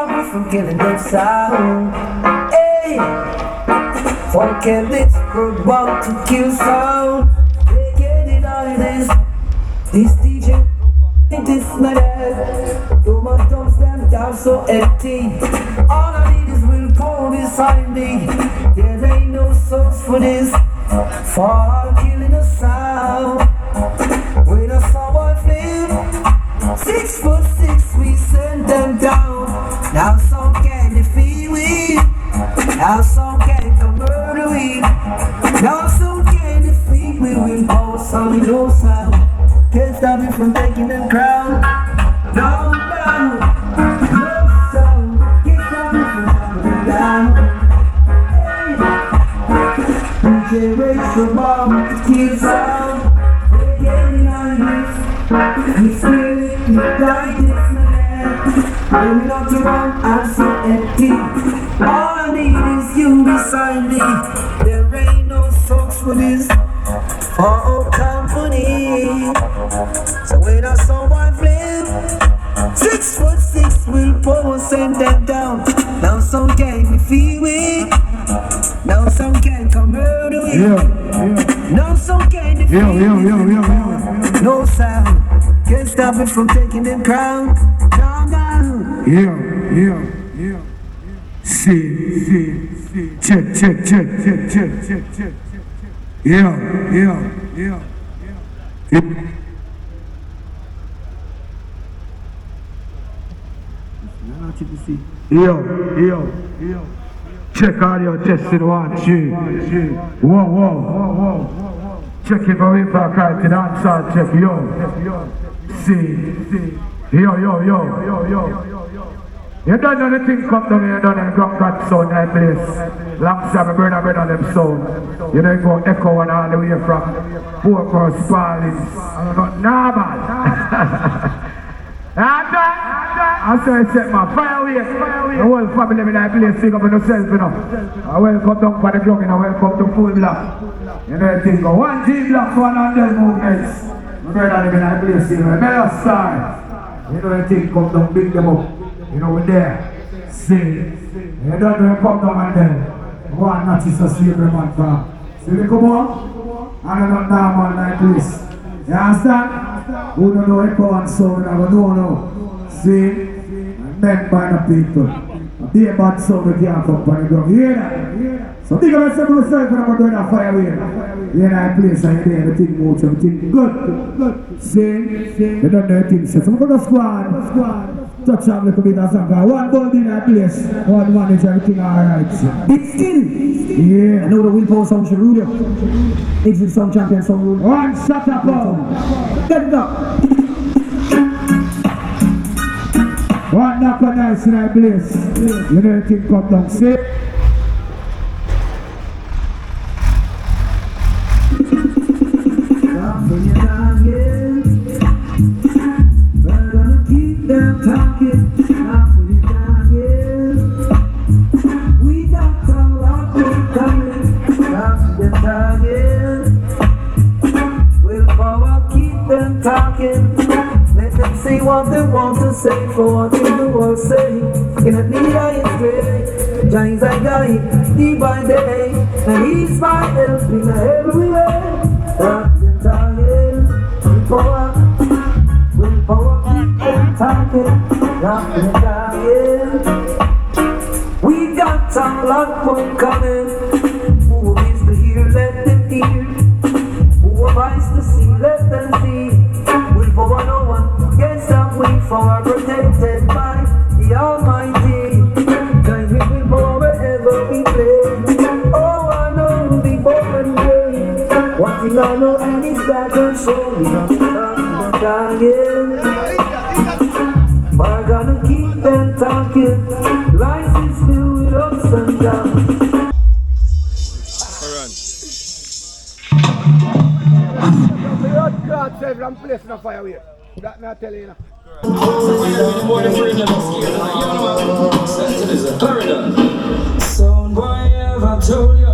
stop me from killing that sound. Hey, forget this, we're about to kill sound. They get it on this DJ, this my dad. Do my thumbs them down so empty. All I need is willpower beside me. There ain't no source for this, for killing the sound. When I saw one flip, 6'6", we sent them down. Now some can defeat we, now some can come murder we. Now some can defeat we, will post on no sound. Can't stop me from taking them crown. No sound, no sound. Can't stop me from coming down. DJ raise the bomb, kill sound. We're getting on this. We spirit, we die this man. When we not around, I'm so empty. All I need is you beside me. There ain't no socks for this, for our company. So when I saw one flip, 6'6", willpower send them down. Now some gang me feel weak. Now some gang come murder me. Now some gang defeat me. No sound can't stop it from taking them crown. Down, down. Yeah. See. Check. Yeah. Yo. Check audio testing 1, 2. Whoa. Check it for impact right to dancehall check. Yo. See. Yo. You don't know the thing come down here, you don't know the got sound that place. Alongside my brother them sound. You don't go echo one all the way from Fort Worth, Spalding. I'm not normal. I say I set my fire away. The whole family in that place sing up on yourself, you know. I welcome down for the clock, and I welcome to full block. You know the thing go 1 G block, 100 movements. My brother in that place, you know, Melo Star. You know the thing come down, big them up. You know we're there. Sing. You don't know come down and then. One not is a slavery man from. See me come on? I don't know normal like this. You understand? Who don't know echo and sound, I don't know. See? Men by the people. A dear bad sound we can't come from the ground. You hear that? So big up yourself when I'm doing a fire away. You know that place and you everything moves, everything good. See? You don't know anything. So we're going to squad. Touch up a little bit of something. One ball in that place. One manage everything alright. Big still. Yeah. I know the willpower sound should rule you. Exit sound champion sound rule. One shut up. Get it up. One knock on nice in that place. You know the thing come down. See? Talking, not for you down here. We got a lot of coming, not for them talking. Willpower, keep them talking. Let them say what they want to say for what they do or say. In a need I is great, Giants I guide, day by day. And he's my help in every way. Not them talking, willpower, keep them talking. Not in dying. We got a lot more coming. Who is to hear, let them hear. Who advise to see, let them see. Will power no one gets that way for protected by the Almighty. Guide me with power wherever we play. Oh, I know the born way. One thing I know and it's that and so we not dying. We're gonna keep them talking. Life is filled with ups and downs. God save them place in a fire away. That me I tell you. Sound boy, have I told you?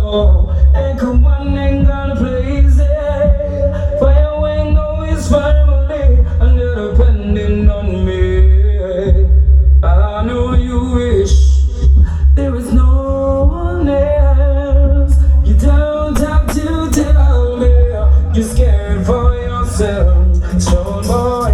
Ain't come one ain't gonna please it. Fire wing know his family, and they're depending on me. I know you will. you're scared for yourself. Soul boy,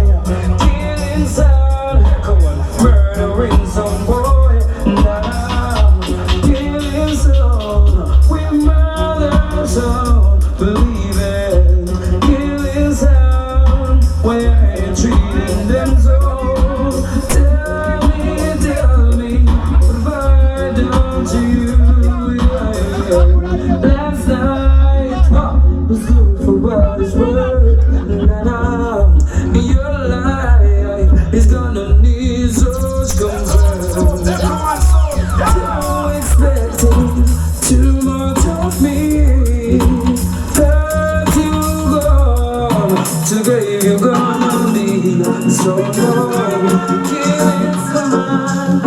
killing sound. Come on, murdering some boy. Now, killing sound. We murder sound. Believe it. Killing sound. We're treating them so. Tell me, what have I done to you? Last night was good for what it's worth. Now your life is gonna need such comfort. Don't expect too much of me. Hurt you gone, to grave you're gonna be. So long, killing someone.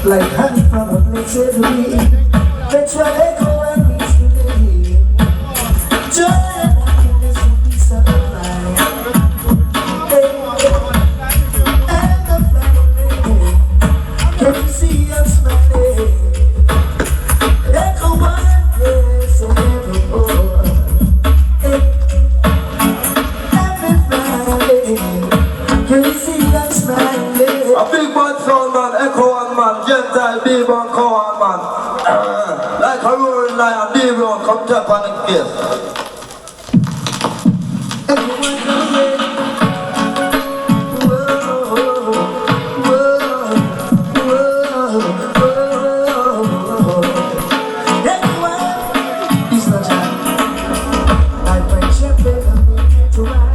Like honey from a blessed tree, that's what echo and means to me. Joy and happiness will be sunlight, and the family can you see us smiling? Echo one yes and every more. Every Friday, can you see us smiling? A big bad sound man, echo one man, Gentile, deep on Cohan man. Like a roaring lion, deep on, come tap on the face. Everyone can hear. Everyone, it's not time. I find shepherd and make it to ride.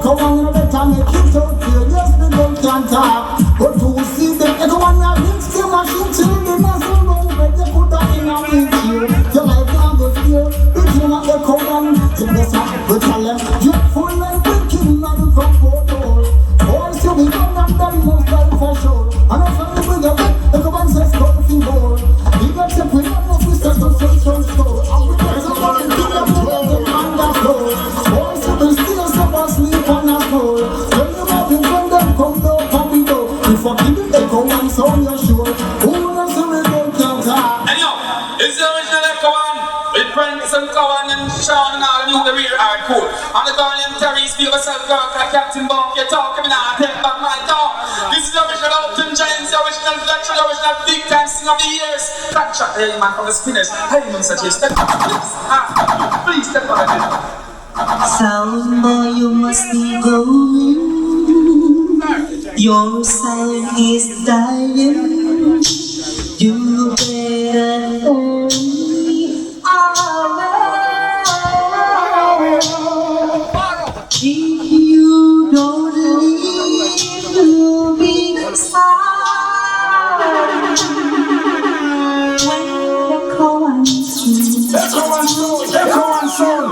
echo one of the time they keep out here. Yes, they don't can't talk. But to see them echo one of these still machine children as a road when they put that in a video. Your life can't go steer. If you not echo one, till the sun will tell them you're full like wicked man from photo. Boys, you be young and that most time for sure. And I'm sorry with your back, echo one says coffee more. You got to put on the sisters of some store. And we got to run into the floor on the floor. Boys, you be still someone sleep on the floor. When you have been from them, come down, come we go. If I give you echo one sound, you're sure. Who knows the river can't talk? And yo, it's the original Echo One with Prince and Cowan and Sean and all the new the real hardcore. And the girl named Terry, speak yourself, girl, like Captain Buck, you talk, I mean, I take back my talk. This is the original Elton Giants, the original Fletcher, the original big time sing of the years. Back shot, hey man, from the spinners. Hey man, such a step back, please. Please step back again. Sound boy, you must be going. Your sound is dying. You better hurry away. If you don't leave, you'll be sad. When the comes through, Echo one soul, echo one soul.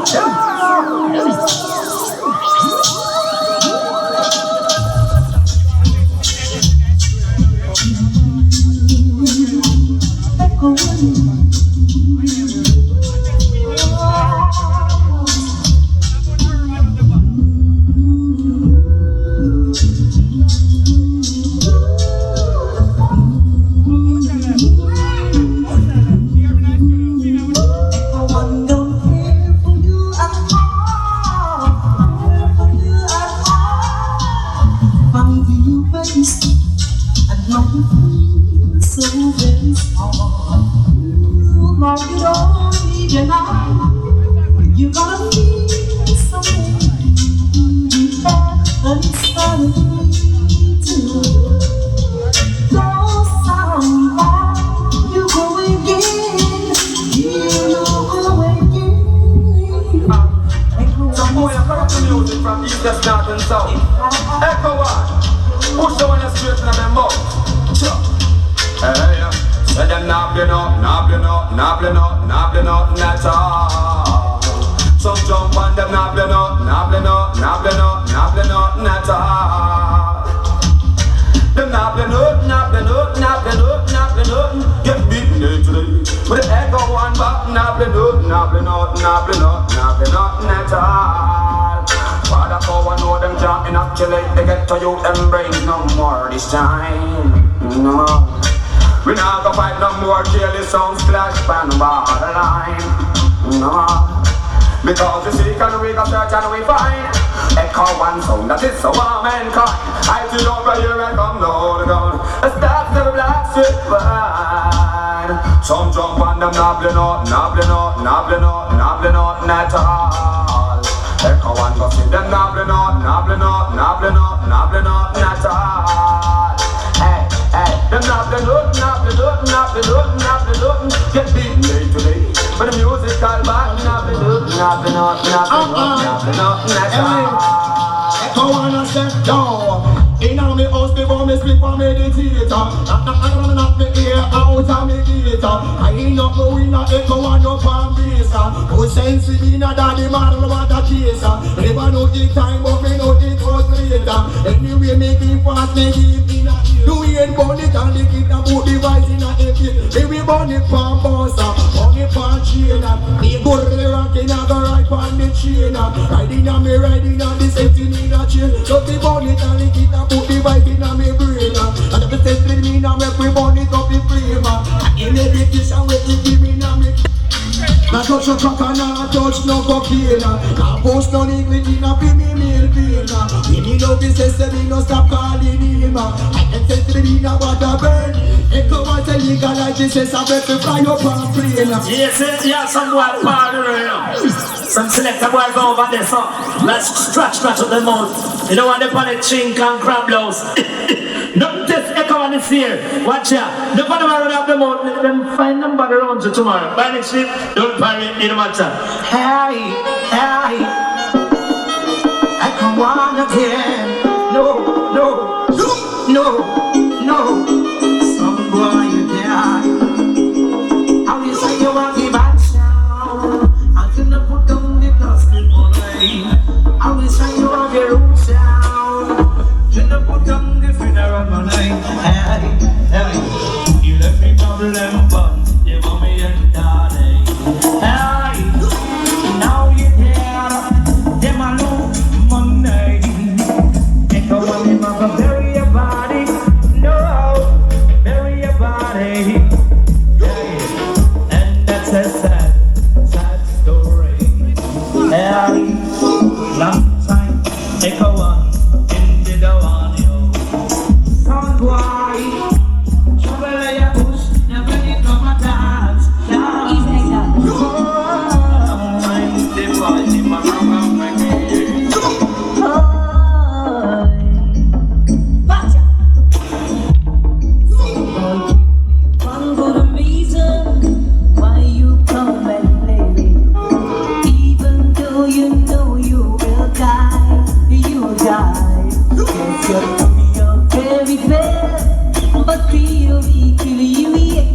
Just north and south. Echo One, push the one straight in the mouth. Hey, say them nabbling up, nabbling up, nabbling up, nabbling up, not all. Some jump on them nabbling up, nabbling up, nabbling up, nabbling up, not all. Them nabbling up, nabbling up, nabbling up, nabbling up, get beaten today. With the Echo One back, nabbling up, nabbling up, nabbling up, nabbling up, not all. Father power know them can't inoculate. They get to you them brains no more this time. No, we not gonna fight no more till the sounds clash pan borderline. No, because we seek and we go search and we find Echo One sound that is so warm and kind. I see over here and come down the gun. A start to the black strip line. Some jump on them nabbling up, nabbling up, nabbling up, nabbling up, not all. Echo One go see them nabbling up, nabbling up, nabbling up, nabbling up, not all. Hey, hey, them nabbling up, nabbling up, nabbling up, nabbling up, get beaten day to day. But the musical back, nabbling up, nabbling up, nabbling up, nabbling up, not all. Echo One and step down. In on me house before me sleep for meditator. Knock me ear out of me gator. I ain't not going to Echo One up on base. No sense in a daddy model about the case. Never know the time but me know it was later. Anyway me keep fast, me keep in a do we ain't burn it and they keep the boot device in a heavy. They we burn it from boss, burn it from chain. They go to the rock in a go right on the chain. Riding on me, riding on the setting in a chain. So they burn it and they keep the put the vibe in a me brain. And if it says with me now make we burn it up in flame. And in the meditation with the give me now me. Now touch a crack and now touch no cocaine. Now post no English in a me meal vein. When you know this says me no stop calling him. I can say to me now what a burn. Echo One say legalize this says I bet to fly up on plane. Yes, yeah, some boy party right. Some selector boy go over there, so let's scratch up the mouth. You don't want them on the chink and crab blouse. Don't test Echo One this year. Watch ya. Don't want them run up the mouth. Let them find somebody around you tomorrow. By next week, don't parry it, no matter. Hey, hey. Echo one again. No, no, no, no. Some boy you die. How you say you want the bad sound? I cannot put down the plastic boy. How you say you want the root sound? Cannot put down the funeral money. Hey, hey. You left me problem, but you want me and darling. Hey, now you there. Them a lose money. Ain't no one in my bury your body. No, bury your body. Hey, and that's a sad, sad story. Hey, long time, take a one, into the one, yo. Sound boy, trouble like a bush, never need no more dance. Easy like that. The boy, the mama, mama, Gotcha. One good reason why you come and play me. Even though you know you will die, you'll die. Yes, you're very bad, but feel me, kill you, yeah.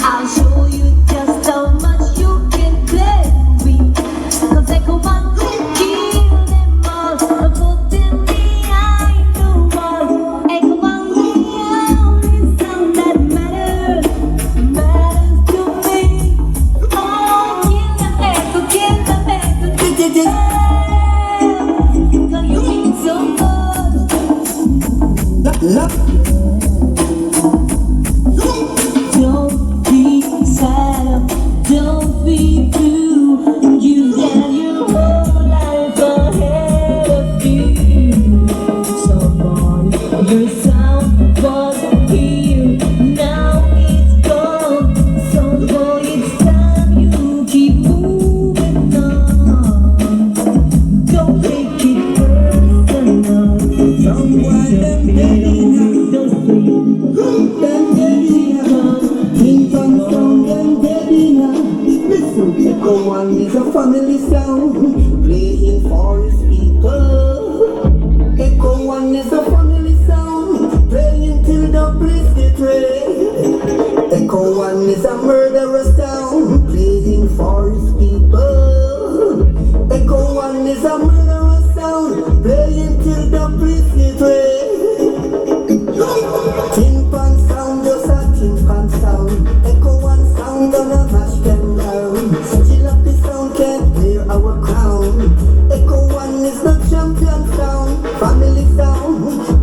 I'll show you just how much you can play with. 'Cause I go on to kill them all, put them behind the wall. I go on the only sound that matters to me. Oh, kill them, echo, kill them, echo, cause you mean so much. Don't be sad, don't be blue. You got your whole life ahead of you. So boy, your sound was here, now it's gone. So boy, it's time you keep moving on. Don't take it personal. Someone them don't Echo One is a family sound, playing for his people. Echo One is a family sound, playing till the police get ready. Echo One is a murderous sound, playing for his people. Echo One is a murderous sound, playing till the police get ready. Tin pan sound, just a tin pan sound. Echo One sound, gonna mash them down. Still up the sound, can't wear our crown. Echo One is the champion sound, family sound,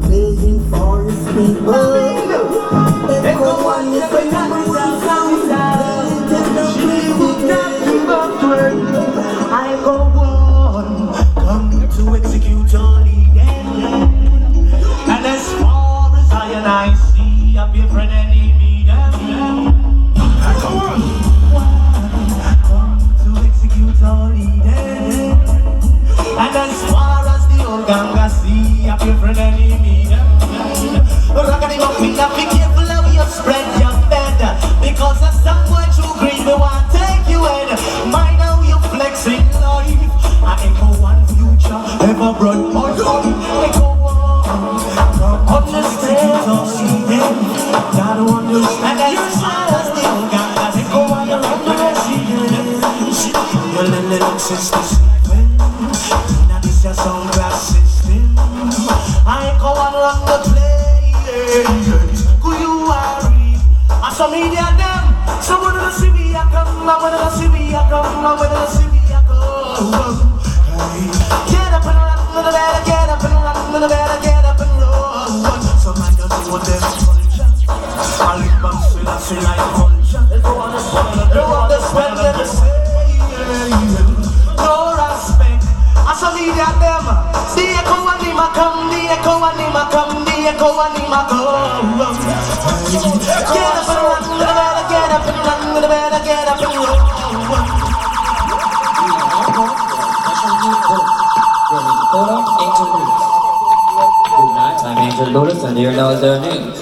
playing for his people. Echo One is the number one sound, playing till the police get ready. Echo One, come to execute your leading. And as far as I see, I'm your friend enemy. Echo One, come to execute your leading. And as far as the old gang I see, I'm your friend enemy. Rockety up, be careful how you spread your bed. Because as someone too green, they want to take you in. Mind how you flexing life. I Echo One future, ever brought more fun. Echo One, understand your seeding. Gotta understand that you're as the old guy. Echo One, you're underestimated. Your little sister sleeping. Now this your sound class system. I Echo One run the play. Who you worry? I saw media them. Someone to see me, I come. I wanna see me, I come. I wanna see me, I come. Get up and run, little better. Get up and run, little better. Get up and run. Some man don't do what they're culture. I live back, feel I feel like culture. They want to spend them say. No respect. I saw media them. The Echo One in my come. The Echo One in my come. The Echo One in my come. Get up and run, little better. Get up and run, little better. Get up and run. Good night, I'm Angel Lotus and here now is their news.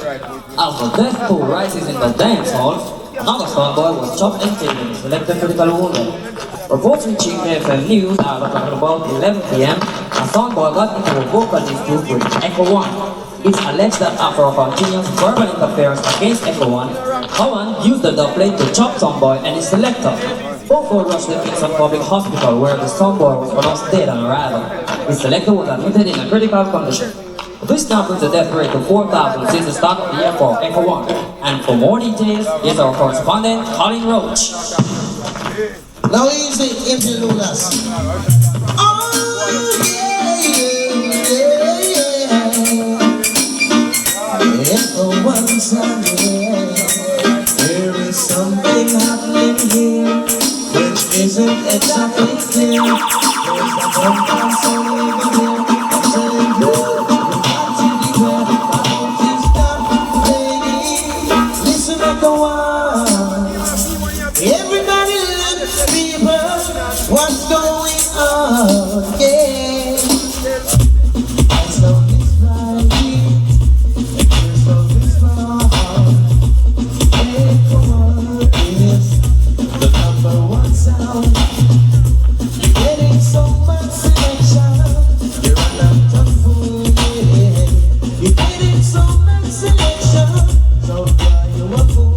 As the death toll rises in the dance hall, another strong boy was chopped and taken, selected critical wounded. Reports reaching FM News are at about 11 p.m. a soundboy got into a vocal dispute with Echo One. It's alleged that after a continuous verbal interference against Echo One, Cowan used the dub plate to chop soundboy and his selector. Both were rushed to Kingston Public Hospital where the soundboy was pronounced dead on arrival. His selector was admitted in a critical condition. This now brings the death rate to 4,000 since the start of the year for Echo One. And for more details, here's our correspondent, Colin Roach. Now easy, interluders. Oh, yeah. Echo One sound, yeah. There is something happening here, which isn't exactly clear. There's a compound sound over here. I'm saying, everybody look at people, what's going on, yeah. I saw this right here, I saw this wrong. Echo One is the #1 sound. You're getting so much selection, you're on a tough fool, yeah. You're getting so much selection, so why you a fool?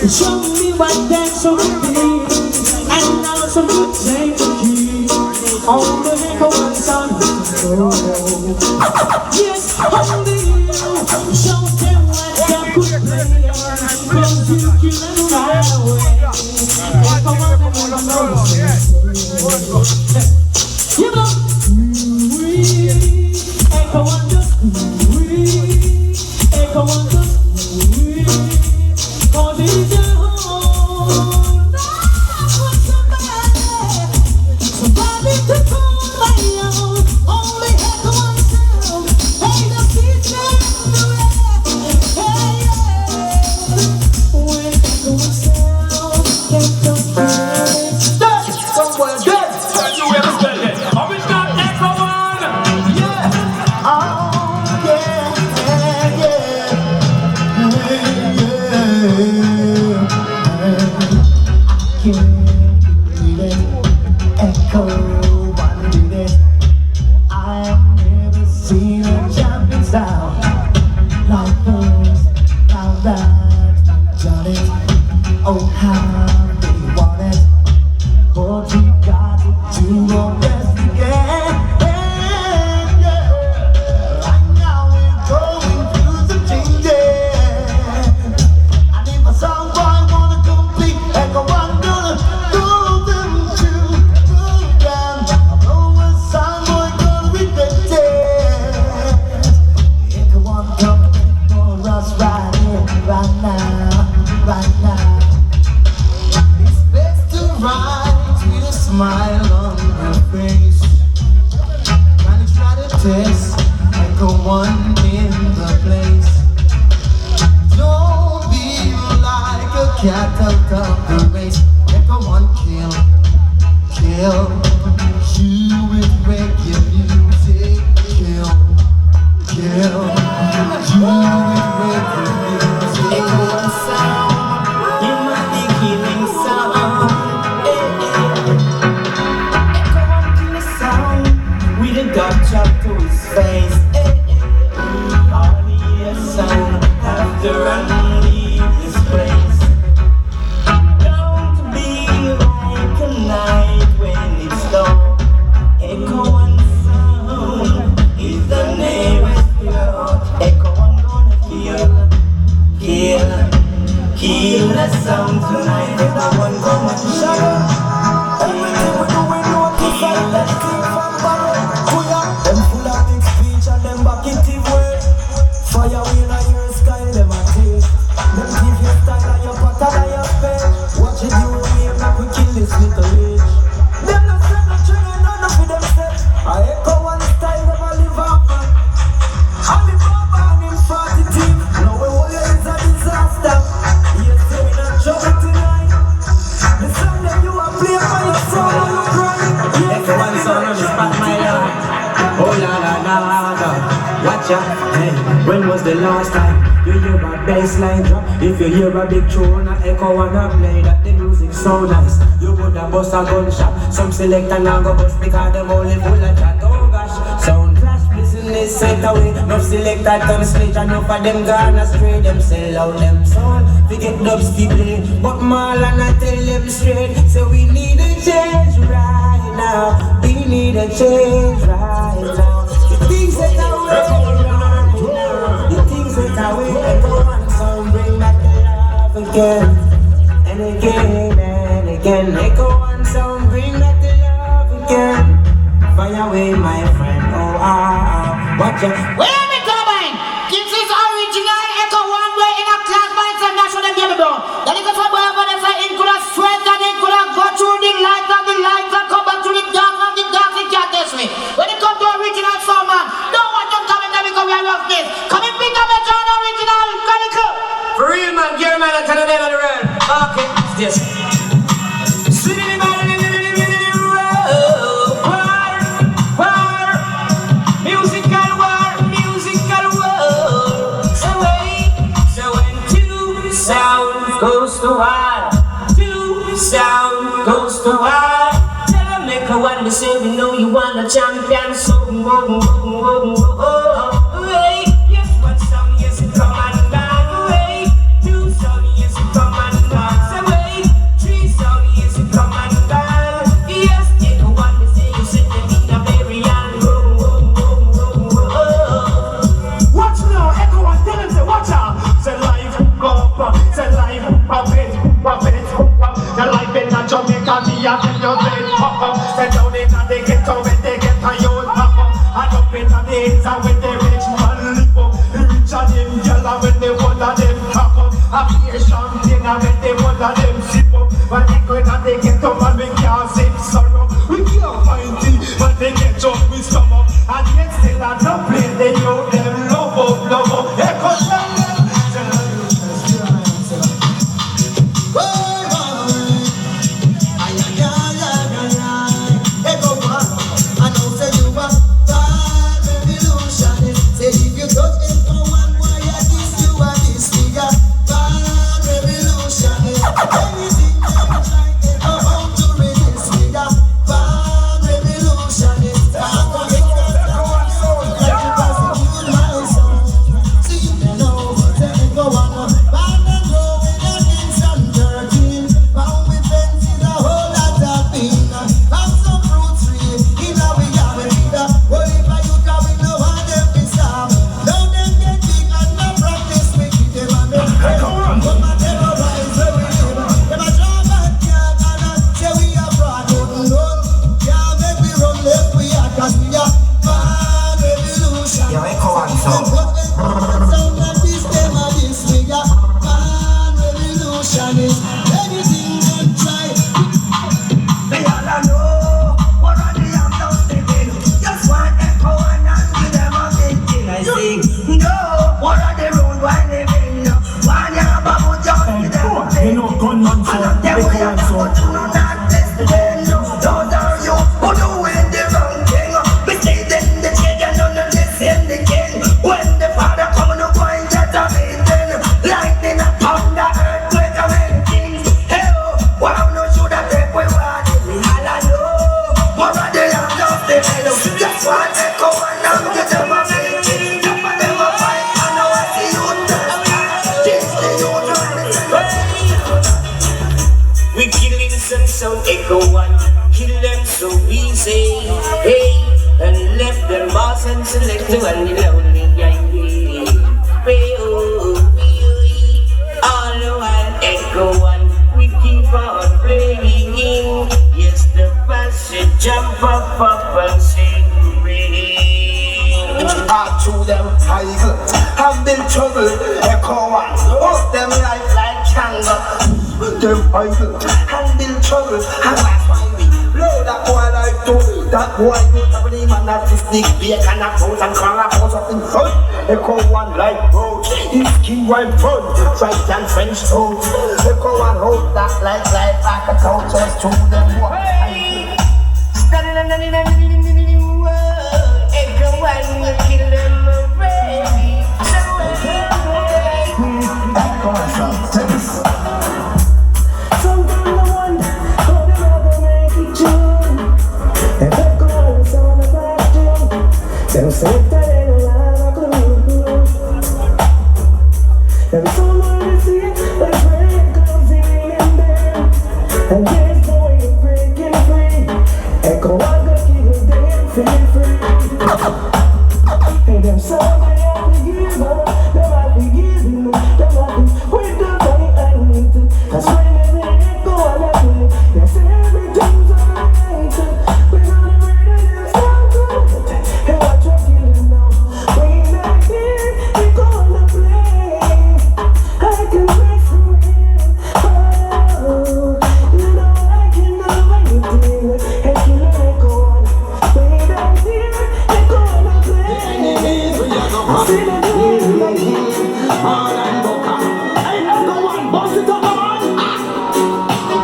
Show me what that's so big, and now some good thing to keep on the Echo One sound. Yes, only you show them what they could play, cause you kill them right away. Echo One, you know, Echo One, Echo One, cause it's your home. Somebody to call my own. Only Echo One sound. Hey, the future. Hey, when Echo One sound can't come dead. Somewhere dead. You will spell it. Original Echo One. Yeah. Oh, yeah, yeah, yeah. Echo One did it. I've never seen a champion sound like this. Now that we've done it, oh how they want it. But we got to do our best again. Right now we're going through some changes. I need my soundboy wanna complete. Echo One gonna do them to move down. I know a soundboy gonna regret it. Echo One coming for us right here, right now, right now. It's best to rise with a smile on your face. When you try to test, Echo One in the place. Don't be like a cat out of the race. Echo One kill, kill. You with reggae music, kill, kill. You with reggae music. Echo One sound, you might be killing sound. Echo One kill the sound with a dub chop to his face. All the sound have to run and leave this place. Don't be like a night when it's dark. Echo One sound is the nearest cure. Echo One gonna kill, kill, Oh la la la la, watch out, hey. When was the last time you hear a bassline drop? If you hear a big tune, a echo and a play, that the music so nice. You would have bust a gunshot. Some select and now go bust because them only full of chat. Oh gosh, sound clash business set away. No select that on stage and enough of them gone astray. Them sell out them soul, we get dubs to play. But Marlon I tell them straight, so we need a change right now. We need a change right now. The things that are way right now, the things that are way. Echo and sound bring back the love again and again and again. Echo and sound bring back the love again. Fire away, my friend. Oh watch out. Where me coming? This is original Echo One way in a class by international game down. Then it goes for whatever they say, it could have sweat and it could have got through the light and come back to the dark and the dark it can't test me. When it comes to original song, man, don't want them coming there because we are rough this. Come in, pick up a John original, come in, come. For real, man, get man, I tell them on the road. Okay, it's this. Goes to war, two sound goes to war. Tell them make a one to say we know you want a champion. So hey, yes, one song, yes, it come and down. Hey, two song, yes, it come and down. Say hey, three song, yes, it come and down. Yes, take a one to say you sit them in a berry and Watch now, Echo and tell them say watch out. Say life go up, say life pop it. The life in a Jamaica, me a tell you say pop up. Say down in a they get to when they get a youth pop up. And up in a the hills and when the rich man live up. The rich and them yellow when the one of them pop up. A beer champagne and when the one of them sip up. But Echo in a they get up and we can't sip sorrow. We can't find tea, but they get up with stomach. And yet still at the place they know them love up. Echo tell them. Echo one like road, his skin wine front, right and French toast. Echo one hold that like back a cultures to them. Echo Them say that they don't have a clue. Them someone to see the break closing in them. And there's no way of breaking free. Echo one go keep the damn feel free. And them some they have to give up. Them have to give you. Them have to with the money I need to. That's when they echo and I play. They say everything's alright. We're not afraid of them sound good. And watch what you know. When I hear they gonna play. I can break through it. Oh, you know I can do anything. And kill a record. When I hear they gonna play. Enemies, we are gonna See the all and boca. Hey, Echo One, boss it up, man.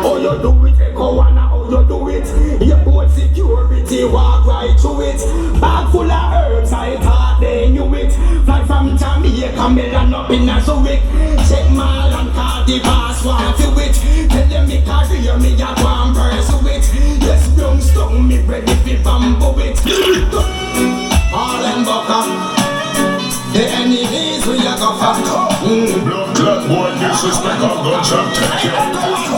Oh, you do it, Echo One, how you do it? Your boat security walk right through it. Bag full of herbs, I thought they knew it. Fly from Jamaica, Milan up in a Zurich. Check my land card, the pass want to it. Tell them me career, me a go and pursue it. Yes, young stone, me ready fi bamboo it. All and boca. The enemies we a go fuck. Blood clot boy disrespect I'm gon' chop take you.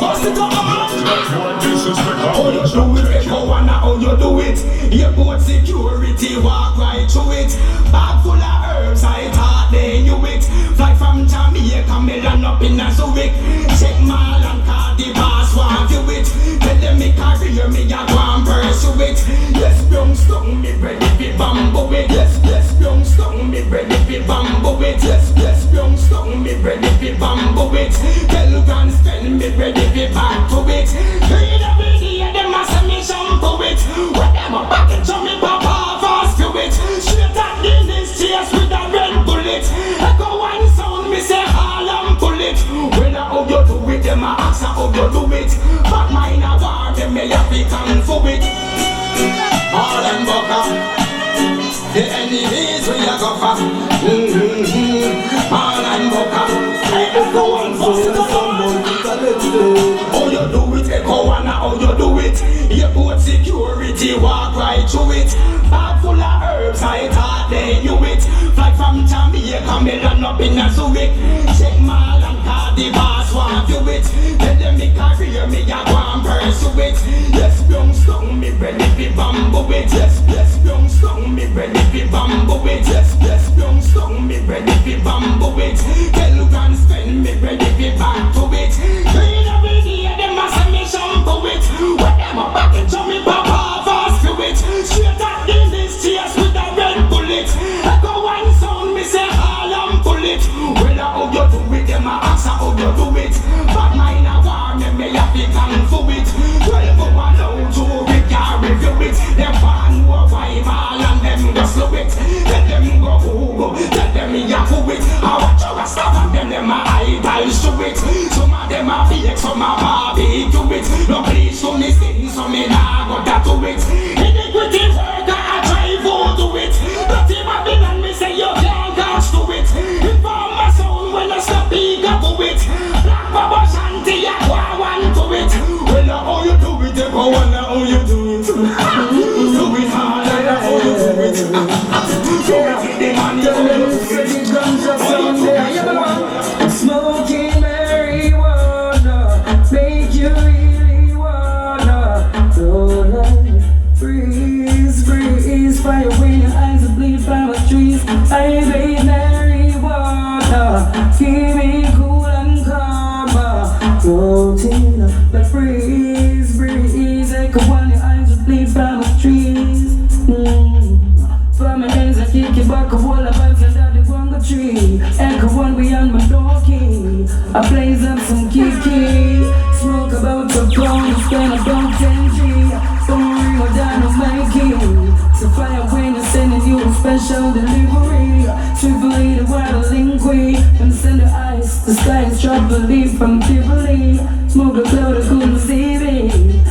Bust it up, man. Blood boy disrespect I'm How you gon' chop do it, take you. Echo One, how you do it? Your boat security walk right through it. Bag full of herbs, I thought they knew it. Fly from Jamaica, Milan up in a Zurich. Check my land card, the boss want view it. Tell them me career, me a go and pursue it. Yes, young stone, me ready fi bamboo it. Yes, young stone, me ready fi bamboo it. Yes, young stone, me ready fi bamboo it. Tell guns spend, me ready fi back to it. Read every day, them a send me shampoo it. When them a package on me, papa fast to it. Straight at the next chase with a red bullet. Echo One sound, me say all and pull it. When I how you do it, them a ask how you do it. But mine a war, them me a fi kung fu it. All and bucka. The enemies we a go for. All and bucka. Hey, Echo One, bust it up, man. How you do it, Echo One, how you do it? Your boat security walk right through it. Bag full of herbs, I thought they knew it. Fly from Jamaica, Milan up in a Zurich. Check my land card, the boss want view it. Tell them me career, me a go and pursue it. Yes, young stone, me ready fi bamboo it. Yes, young stone, me ready fi bamboo it. Yes, young stone, me ready fi bamboo it. Tell guns spend, me ready fi back to it. Clean every day, them a send me shampoo it. When them a package on me, papa fast to it. Straight at the next chase with a red bullet. Echo One sound, me say all and pull it. Well, how you do it, them a ask how you do it. But mine a war, me a fi kung fu it. 12 hour loud to we can review it. Them fan who vibe all and them go slow it. Let them go Google, tell them me a foo it. I watch you a stop and them a idol show it. Some of them a fake, some a barbecue it. No please to me skin, so me nah go tattoo it. Iniquity worker, I try for do it. But him a villain, me say you can't catch to it. Inform my sound when I stop big up to it. Black Baba Shanti, I want to it. Well, how you do it, Echo One, how you do it. Do it hard, how you do it. Do it with the money, how you do it. Smoking marijuana make you really wanna roll and freeze, fire when your eyes are bleed from the trees. I bathe marijuana, keep me cool and calm. Floating like breeze, echo when your eyes are bleed from the trees. From my hands I kick it back a wall of vibes and that the guanga tree. Echo One beyond my donkey. I blaze up some kiki. Smoke about the phone, spend about 10G. Don't ring or down on my key. So fire when I'm sending you a special delivery. Tripoli the wild linguine. And send the ice, the sky is troubling from Tivoli. Smoke a cloud, I couldn't see me.